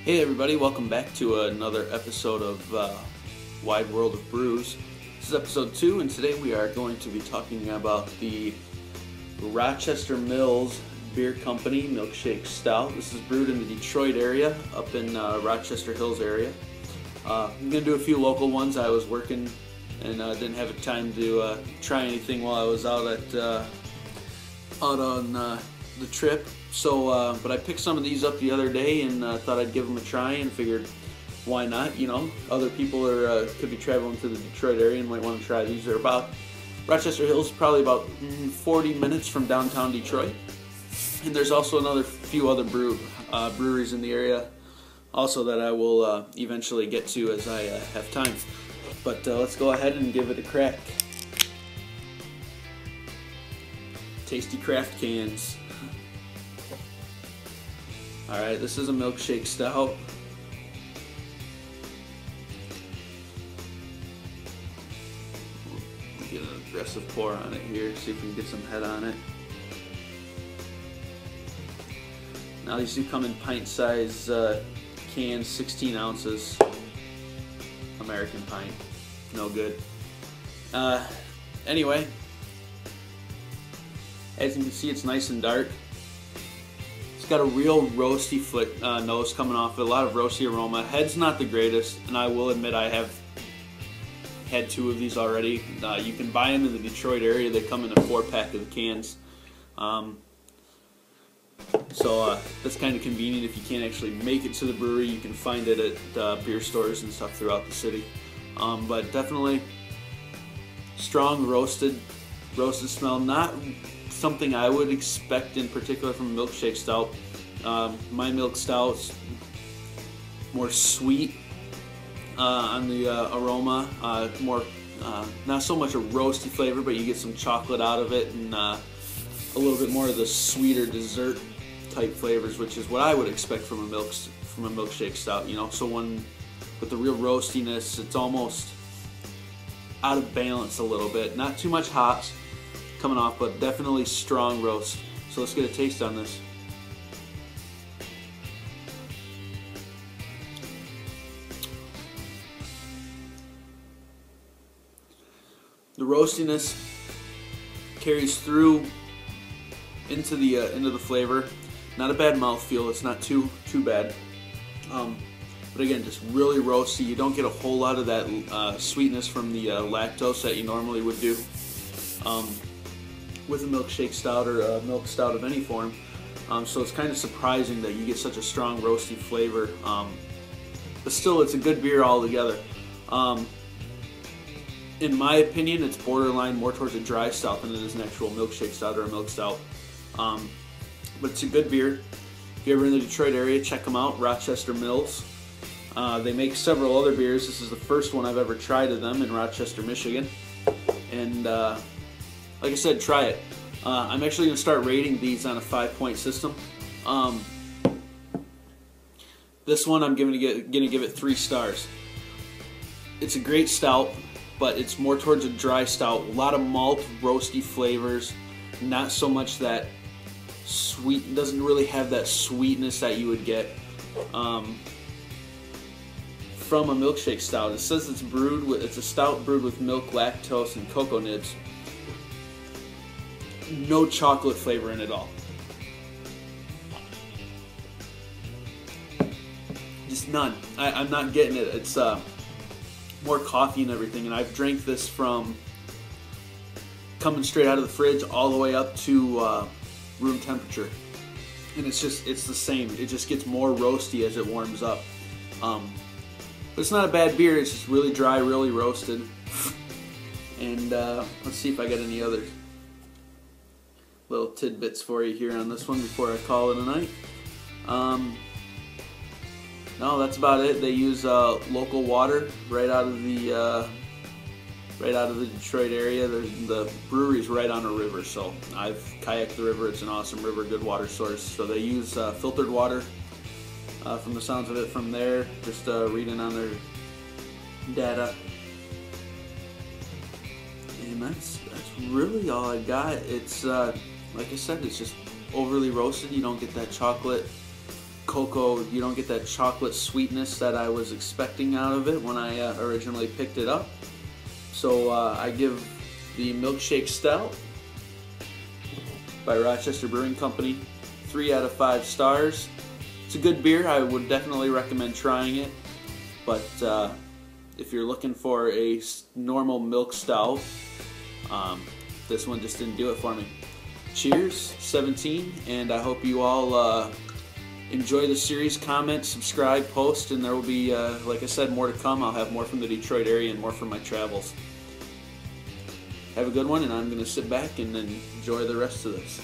Hey everybody, welcome back to another episode of Wide World of Brews. This is episode 2, and today we are going to be talking about the Rochester Mills Beer Company Milkshake Stout. This is brewed in the Detroit area, up in Rochester Hills area. I'm going to do a few local ones. I was working and didn't have time to try anything while I was out on the trip. So, but I picked some of these up the other day and thought I'd give them a try and figured, why not? You know, other people could be traveling to the Detroit area and might want to try these. They're about, Rochester Hills, probably about 40 minutes from downtown Detroit. And there's also another few other breweries in the area also that I will eventually get to as I have time. But let's go ahead and give it a crack. Tasty craft cans. Alright, this is a Milkshake Stout. Get an aggressive pour on it here, see if we can get some head on it. Now these do come in pint size cans, 16 ounces. American pint, no good. Anyway, as you can see, it's nice and dark. It's got a real roasty nose coming off it, a lot of roasty aroma. Head's not the greatest, and I will admit I have had 2 of these already. You can buy them in the Detroit area. They come in a 4-pack of the cans. So that's kind of convenient if you can't actually make it to the brewery. You can find it at beer stores and stuff throughout the city. But definitely strong roasted smell. Not something I would expect in particular from a Milkshake Stout. My Milk Stout's more sweet on the aroma, more not so much a roasty flavor, but you get some chocolate out of it and a little bit more of the sweeter dessert type flavors, which is what I would expect from a Milkshake Stout. You know, so one with the real roastiness, it's almost out of balance a little bit. Not too much hops coming off, but definitely strong roast. So let's get a taste on this. The roastiness carries through into the flavor. Not a bad mouthfeel. It's not too bad. But again, just really roasty. You don't get a whole lot of that sweetness from the lactose that you normally would do with a Milkshake Stout or a Milk Stout of any form. So it's kind of surprising that you get such a strong roasty flavor. But still, it's a good beer altogether. In my opinion, it's borderline more towards a dry stout than it is an actual Milkshake Stout or a Milk Stout. But it's a good beer. If you're ever in the Detroit area, check them out, Rochester Mills. They make several other beers. This is the first one I've ever tried of them in Rochester, Michigan. And like I said, try it. I'm actually going to start rating these on a 5-point system. This one I'm going to give it 3 stars. It's a great stout, but it's more towards a dry stout. A lot of malt, roasty flavors. Not so much that sweet. Doesn't really have that sweetness that you would get from a Milkshake Stout. It says it's a stout brewed with milk, lactose, and cocoa nibs. No chocolate flavor in it at all. Just none. I'm not getting it. It's more coffee and everything, and I've drank this from coming straight out of the fridge all the way up to room temperature, and it's the same. It just gets more roasty as it warms up. But it's not a bad beer. It's just really dry, really roasted. And let's see if I got any other little tidbits for you here on this one before I call it a night. No, that's about it. They use local water right out of the Detroit area. The brewery's right on a river, so I've kayaked the river. It's an awesome river, good water source. So they use filtered water from the sounds of it from there, just reading on their data. And that's really all I got. It's like I said, it's just overly roasted. You don't get that chocolate cocoa, you don't get that chocolate sweetness that I was expecting out of it when I originally picked it up. So I give the Milkshake Stout by Rochester Brewing Company 3 out of 5 stars. It's a good beer. I would definitely recommend trying it. But if you're looking for a normal milk stout, this one just didn't do it for me. Cheers, 17, and I hope you all enjoy the series. Comment, subscribe, post, and there will be, like I said, more to come. I'll have more from the Detroit area and more from my travels. Have a good one, and I'm going to sit back and enjoy the rest of this.